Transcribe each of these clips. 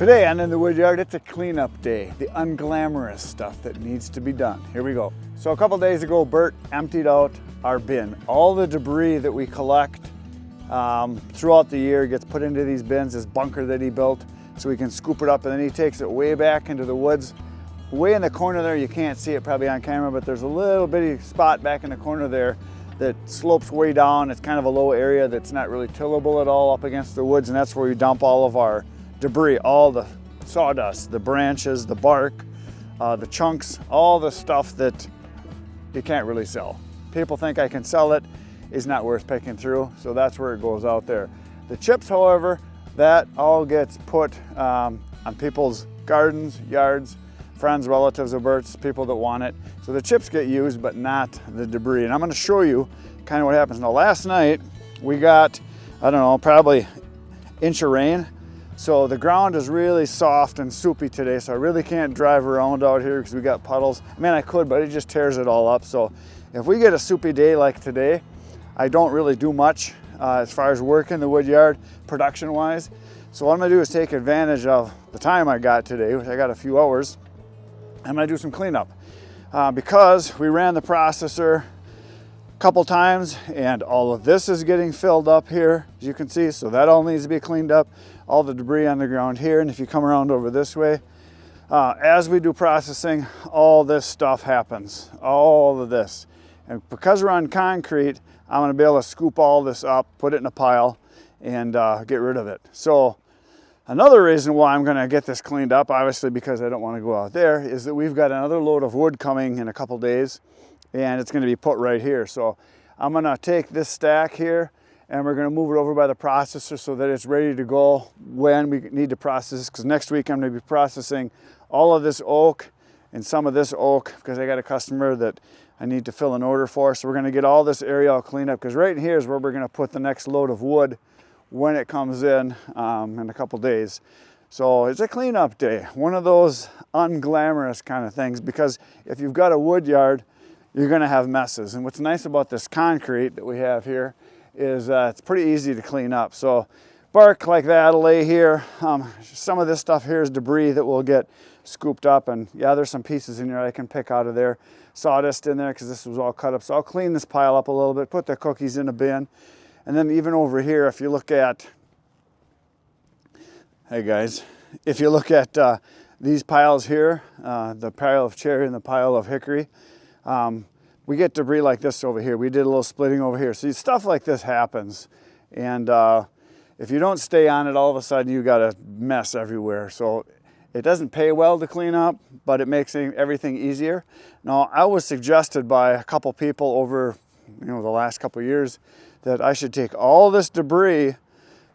Today on In the Woodyard, it's a cleanup day, the unglamorous stuff that needs to be done. Here we go. So a couple days ago, Bert emptied out our bin. All the debris that we collect throughout the year gets put into these bins, this bunker that he built, so we can scoop it up, and then he takes it way back into the woods. Way in the corner there, you can't see it probably on camera, but there's a little bitty spot back in the corner there that slopes way down. It's kind of a low area that's not really tillable at all up against the woods, and that's where we dump all of our debris, all the sawdust, the branches, the bark, the chunks, all the stuff that you can't really sell. People think I can sell it, is not worth picking through, so that's where it goes out there. The chips, however, that all gets put on people's gardens, yards, friends, relatives of Bert's, people that want it. So the chips get used, but not the debris. And I'm gonna show you kind of what happens. Now last night, we got, I don't know, probably an inch of rain. So the ground is really soft and soupy today, so I really can't drive around out here because we got puddles. I mean, I could, but it just tears it all up. So if we get a soupy day like today, I don't really do much as far as work in the wood yard, production-wise. So what I'm gonna do is take advantage of the time I got today, which I got a few hours. I'm gonna do some cleanup. Because we ran the processor a couple times and all of this is getting filled up here, as you can see, so that all needs to be cleaned up. All the debris on the ground here, and if you come around over this way, as we do processing, all this stuff happens, all of this. And because we're on concrete, I'm gonna be able to scoop all this up, put it in a pile, and get rid of it. So another reason why I'm gonna get this cleaned up, obviously because I don't wanna go out there, is that we've got another load of wood coming in a couple days, and it's gonna be put right here. So I'm gonna take this stack here, and we're gonna move it over by the processor so that it's ready to go when we need to process, because next week I'm gonna be processing all of this oak and some of this oak, because I got a customer that I need to fill an order for. So we're gonna get all this area all cleaned up, because right here is where we're gonna put the next load of wood when it comes in a couple days. So it's a cleanup day, one of those unglamorous kind of things, because if you've got a wood yard, you're gonna have messes. And what's nice about this concrete that we have here is it's pretty easy to clean up. So bark like that will lay here. Some of this stuff here is debris that will get scooped up, and yeah, there's some pieces in here I can pick out of there. Sawdust in there because this was all cut up. So I'll clean this pile up a little bit, put the cookies in a bin. And then even over here, if you look at, hey guys, if you look at these piles here, the pile of cherry and the pile of hickory, we get debris like this over here. We did a little splitting over here. So stuff like this happens. And if you don't stay on it, all of a sudden you got a mess everywhere. So it doesn't pay well to clean up, but it makes everything easier. Now, I was suggested by a couple people over the last couple years that I should take all this debris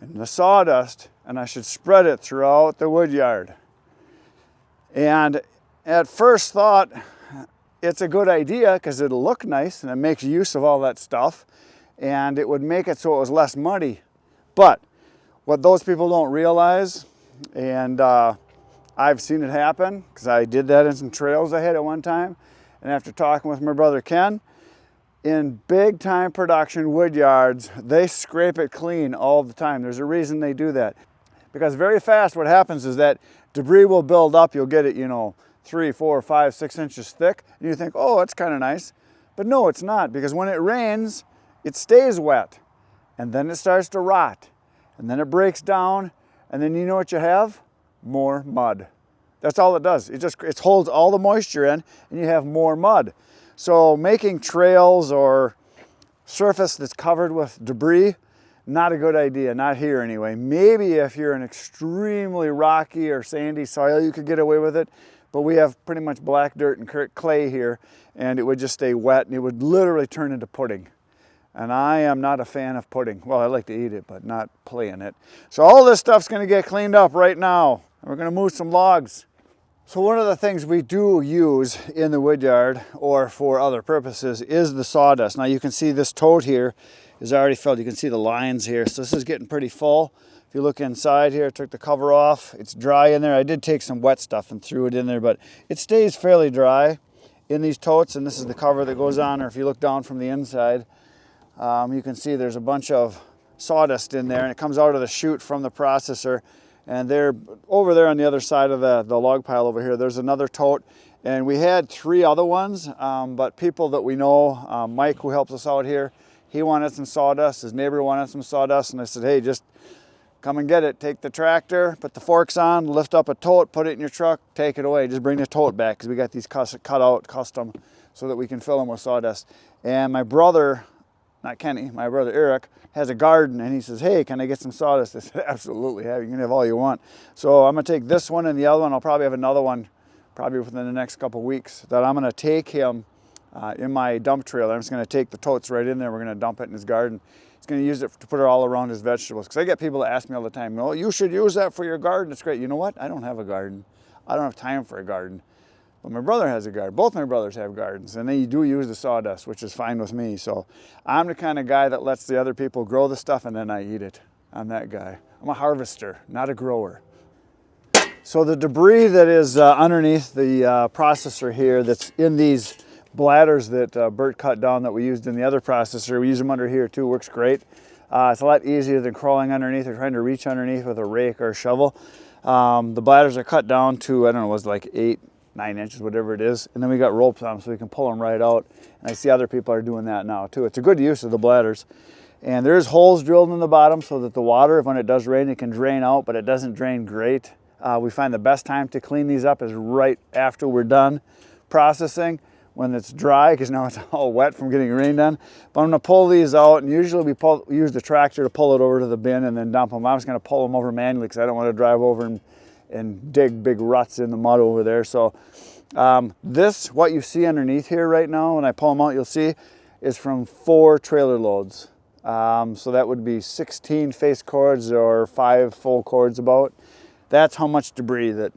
and the sawdust and I should spread it throughout the wood yard. And at first thought, it's a good idea because it'll look nice and it makes use of all that stuff, and it would make it so it was less muddy. But what those people don't realize, and I've seen it happen because I did that in some trails I had at one time, and after talking with my brother Ken, in big time production wood yards, they scrape it clean all the time. There's a reason they do that. Because very fast what happens is that debris will build up. You'll get it, 3, 4, 5, 6 inches thick, and you think, oh, that's kind of nice. But no, it's not, because when it rains, it stays wet, and then it starts to rot, and then it breaks down, and then you know what you have? More mud. That's all it does. It holds all the moisture in, and you have more mud. So making trails or surface that's covered with debris, not a good idea, not here anyway. Maybe if you're in extremely rocky or sandy soil, you could get away with it. But we have pretty much black dirt and clay here, and it would just stay wet, and it would literally turn into pudding. And I am not a fan of pudding. Well, I like to eat it, but not play in it. So all this stuff's gonna get cleaned up right now. We're gonna move some logs. So one of the things we do use in the wood yard or for other purposes is the sawdust. Now you can see this tote here is already filled. You can see the lines here. So this is getting pretty full. If you look inside here, I took the cover off. It's dry in there. I did take some wet stuff and threw it in there, but it stays fairly dry in these totes, and this is the cover that goes on, or if you look down from the inside, you can see there's a bunch of sawdust in there, and it comes out of the chute from the processor, And they're over there on the other side of the log pile over here. There's another tote. And we had 3 other ones, but people that we know, Mike, who helps us out here, he wanted some sawdust. His neighbor wanted some sawdust. And I said, hey, just come and get it. Take the tractor, put the forks on, lift up a tote, put it in your truck, take it away. Just bring the tote back, because we got these cut out custom so that we can fill them with sawdust. And my brother, not Kenny, my brother Eric, has a garden, and he says, hey, can I get some sawdust? I said, absolutely, you can have all you want. So I'm gonna take this one and the other one. I'll probably have another one probably within the next couple weeks that I'm gonna take him in my dump trailer. I'm just gonna take the totes right in there. We're gonna dump it in his garden. He's gonna use it to put it all around his vegetables. Because I get people that ask me all the time, well, you should use that for your garden. It's great. You know what? I don't have a garden. I don't have time for a garden. But my brother has a garden. Both my brothers have gardens, and they do use the sawdust, which is fine with me. So I'm the kind of guy that lets the other people grow the stuff and then I eat it. I'm that guy. I'm a harvester, not a grower. So the debris that is underneath the processor here, that's in these bladders that Bert cut down that we used in the other processor, we use them under here too, works great. It's a lot easier than crawling underneath or trying to reach underneath with a rake or a shovel. The bladders are cut down to, I don't know, it was like 8, 9 inches, whatever it is. And then we got ropes on them so we can pull them right out. And I see other people are doing that now too. It's a good use of the bladders. And there's holes drilled in the bottom so that the water, when it does rain, it can drain out, but it doesn't drain great. We find the best time to clean these up is right after we're done processing, when it's dry, because now it's all wet from getting rained on. But I'm gonna pull these out, and usually we use the tractor to pull it over to the bin and then dump them. I'm just gonna pull them over manually because I don't want to drive over and dig big ruts in the mud over there. So what you see underneath here right now, when I pull them out, you'll see, is from 4 trailer loads. So that would be 16 face cords or 5 full cords about. That's how much debris that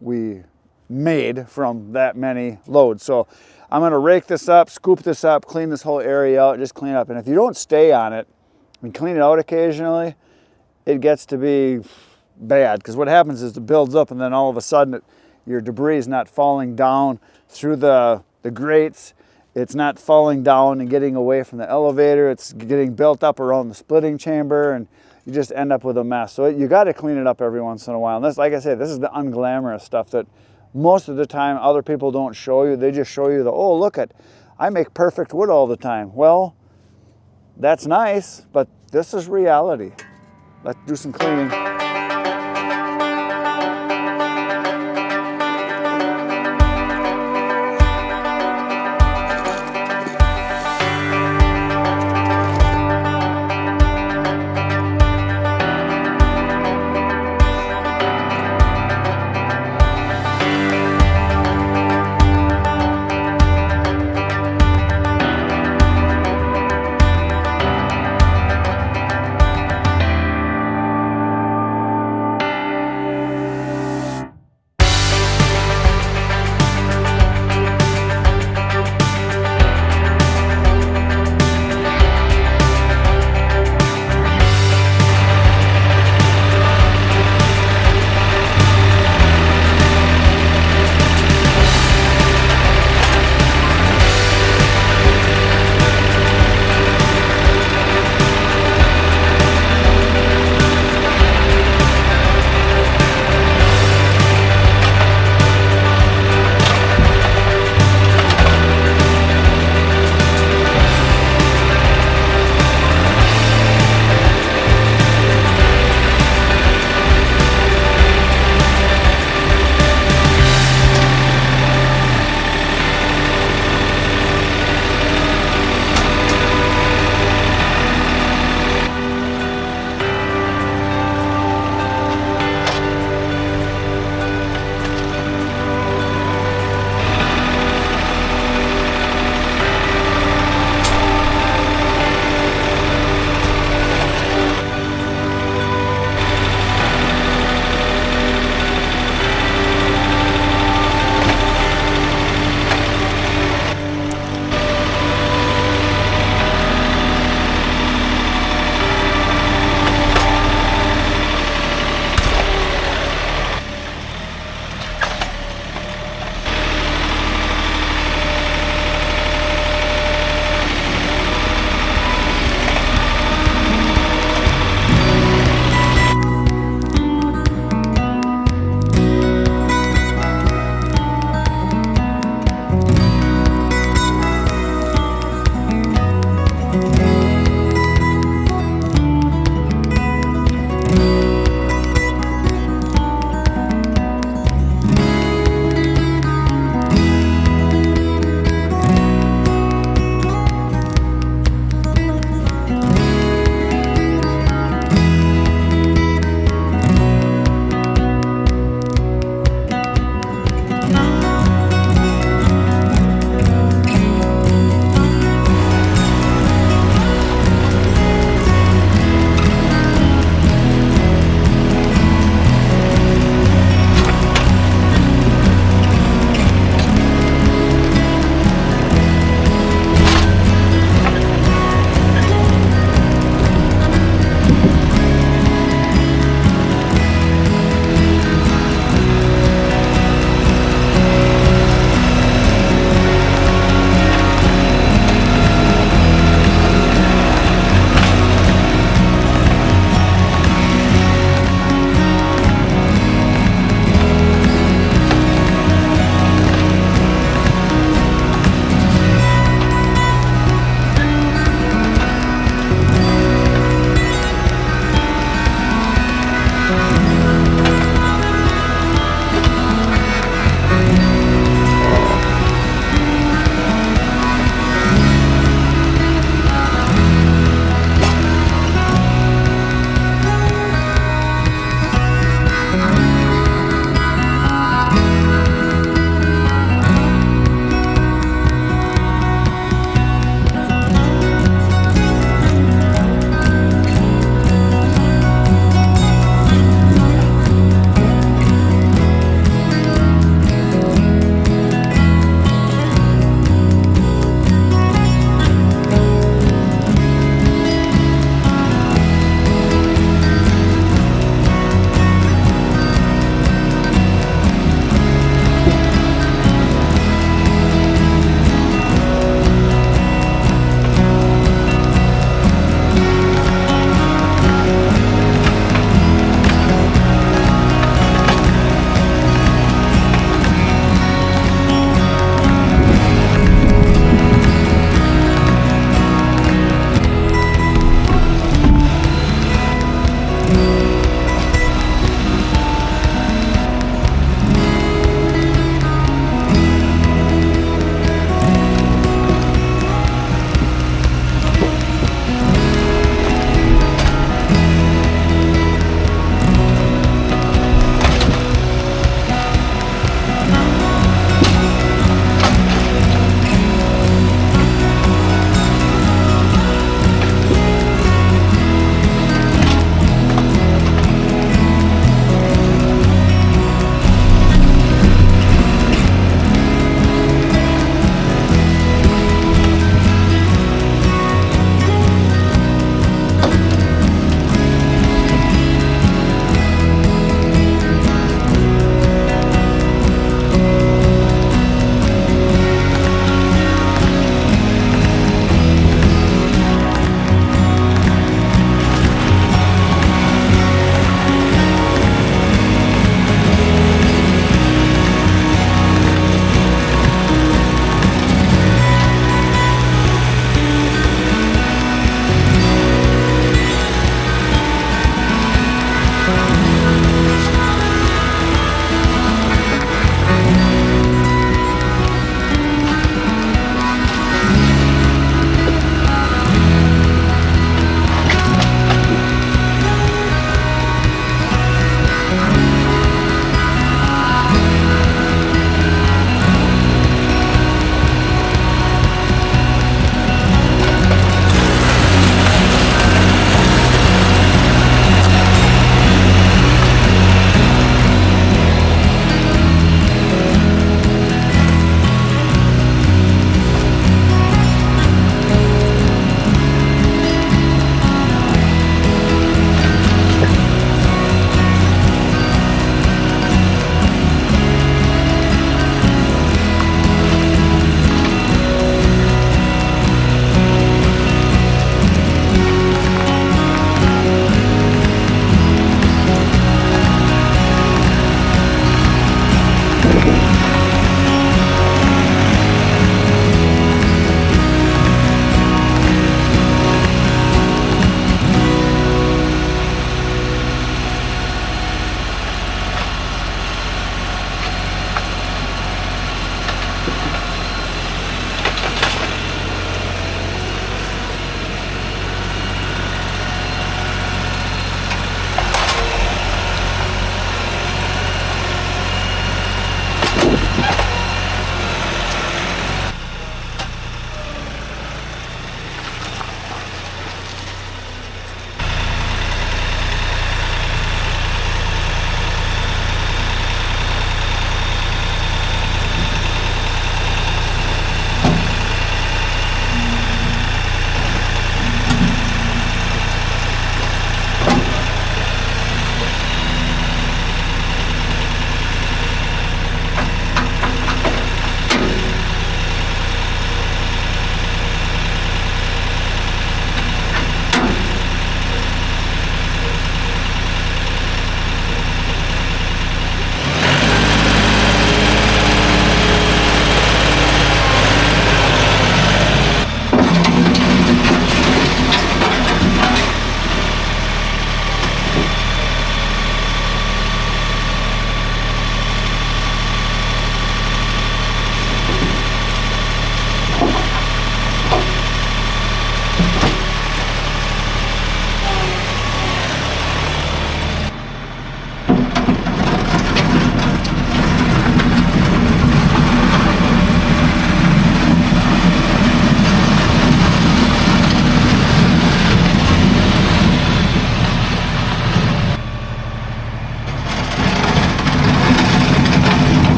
we made from that many loads. So I'm gonna rake this up, scoop this up, clean this whole area out, just clean it up. And if you don't stay on it and clean it out occasionally, it gets to be bad, because what happens is it builds up, and then all of a sudden your debris is not falling down through the grates. It's not falling down and getting away from the elevator. It's getting built up around the splitting chamber, and you just end up with a mess. So you got to clean it up every once in a while. And this, like I said, this is the unglamorous stuff that most of the time other people don't show you. They just show you the, oh, look at, I make perfect wood all the time. Well, that's nice, but this is reality. Let's do some cleaning.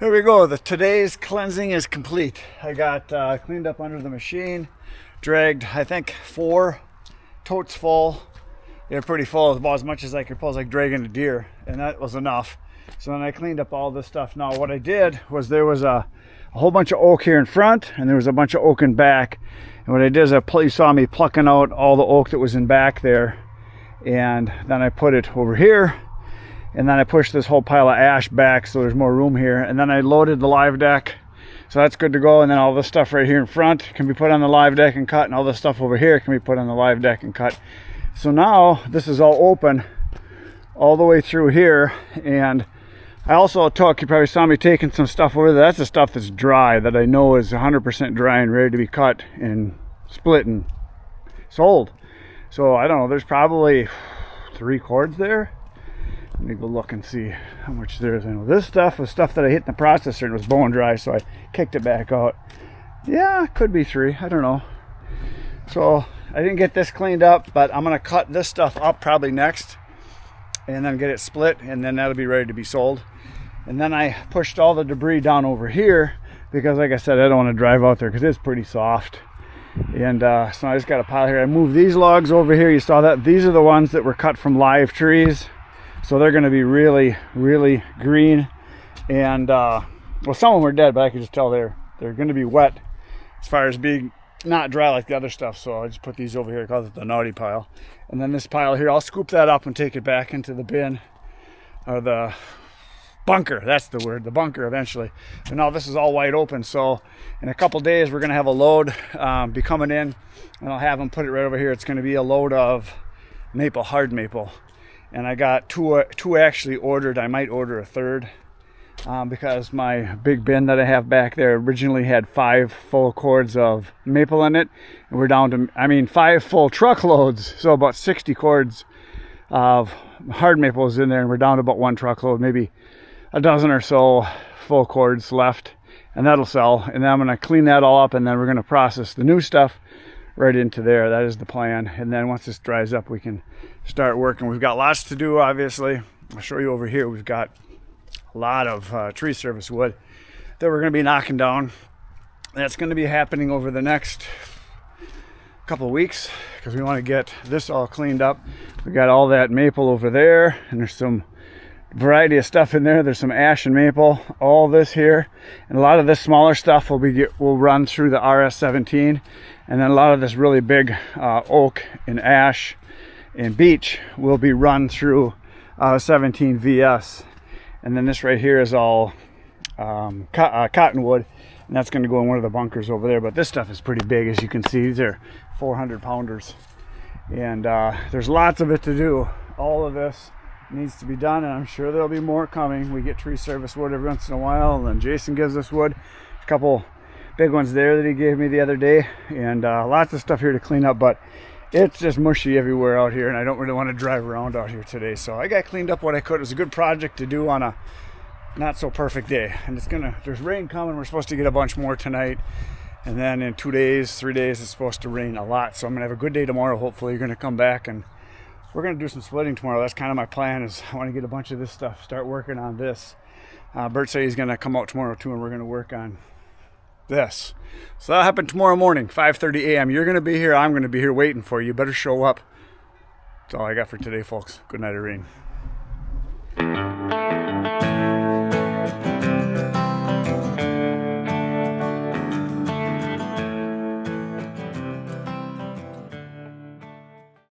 There we go. Today's cleansing is complete. I got cleaned up under the machine, dragged I think 4 totes full. They're pretty full, about as much as I could pull, like dragging a deer, and that was enough. So then I cleaned up all this stuff. Now what I did was there was a whole bunch of oak here in front, and there was a bunch of oak in back. And what I did is you saw me plucking out all the oak that was in back there, and then I put it over here. And then I pushed this whole pile of ash back so there's more room here. And then I loaded the live deck. So that's good to go. And then all this stuff right here in front can be put on the live deck and cut. And all this stuff over here can be put on the live deck and cut. So now this is all open all the way through here. And I also took, you probably saw me taking some stuff over there. That's the stuff that's dry, that I know is 100% dry and ready to be cut and split and sold. So I don't know, there's probably 3 cords there. Let me go look and see how much there is. I know this stuff was stuff that I hit in the processor and it was bone dry, so I kicked it back out. Yeah, could be 3, I don't know. So I didn't get this cleaned up, but I'm gonna cut this stuff up probably next and then get it split, and then that'll be ready to be sold. And then I pushed all the debris down over here because, like I said, I don't want to drive out there because it's pretty soft. And so I just got a pile here. I moved these logs over here. You saw that? These are the ones that were cut from live trees. So they're going to be really, really green. And, well, some of them are dead, but I can just tell they're going to be wet as far as being not dry like the other stuff. So I just put these over here. I call it the naughty pile. And then this pile here, I'll scoop that up and take it back into the bin, or the bunker. That's the word, the bunker eventually. And now this is all wide open. So in a couple days, we're going to have a load be coming in, and I'll have them put it right over here. It's going to be a load of maple, hard maple. And I got two actually ordered. I might order a third because my big bin that I have back there originally had 5 full cords of maple in it. And we're down to, 5 full truckloads. So about 60 cords of hard maples in there. And we're down to about 1 truckload, maybe a dozen or so full cords left. And that'll sell. And then I'm going to clean that all up, and then we're going to process the new stuff right into there. That is the plan. And then once this dries up, we can start working. We've got lots to do, obviously. I'll show you over here. We've got a lot of tree service wood that we're going to be knocking down. That's going to be happening over the next couple of weeks because we want to get this all cleaned up. We got all that maple over there, and there's some variety of stuff in there. There's some ash and maple, all this here, and a lot of this smaller stuff will run through the RS-17, and then a lot of this really big oak and ash and beech will be run through 17 VS. And then this right here is all cottonwood, and that's going to go in one of the bunkers over there. But this stuff is pretty big, as you can see. These are 400 pounders, and there's lots of it to do. All of this needs to be done, and I'm sure there'll be more coming. We get tree service wood every once in a while, and then Jason gives us wood. A couple big ones there that he gave me the other day, and lots of stuff here to clean up. But it's just mushy everywhere out here, and I don't really want to drive around out here today. So I got cleaned up what I could. It was a good project to do on a not so perfect day. And there's rain coming. We're supposed to get a bunch more tonight. And then in 2 days, 3 days, it's supposed to rain a lot. So I'm going to have a good day tomorrow. Hopefully you're going to come back, and we're going to do some splitting tomorrow. That's kind of my plan, is I want to get a bunch of this stuff, start working on this. Bert said he's going to come out tomorrow too, and we're going to work on this. So that'll happen tomorrow morning, 5:30 a.m. You're going to be here. I'm going to be here waiting for you. You better show up. That's all I got for today, folks. Good night, Irene.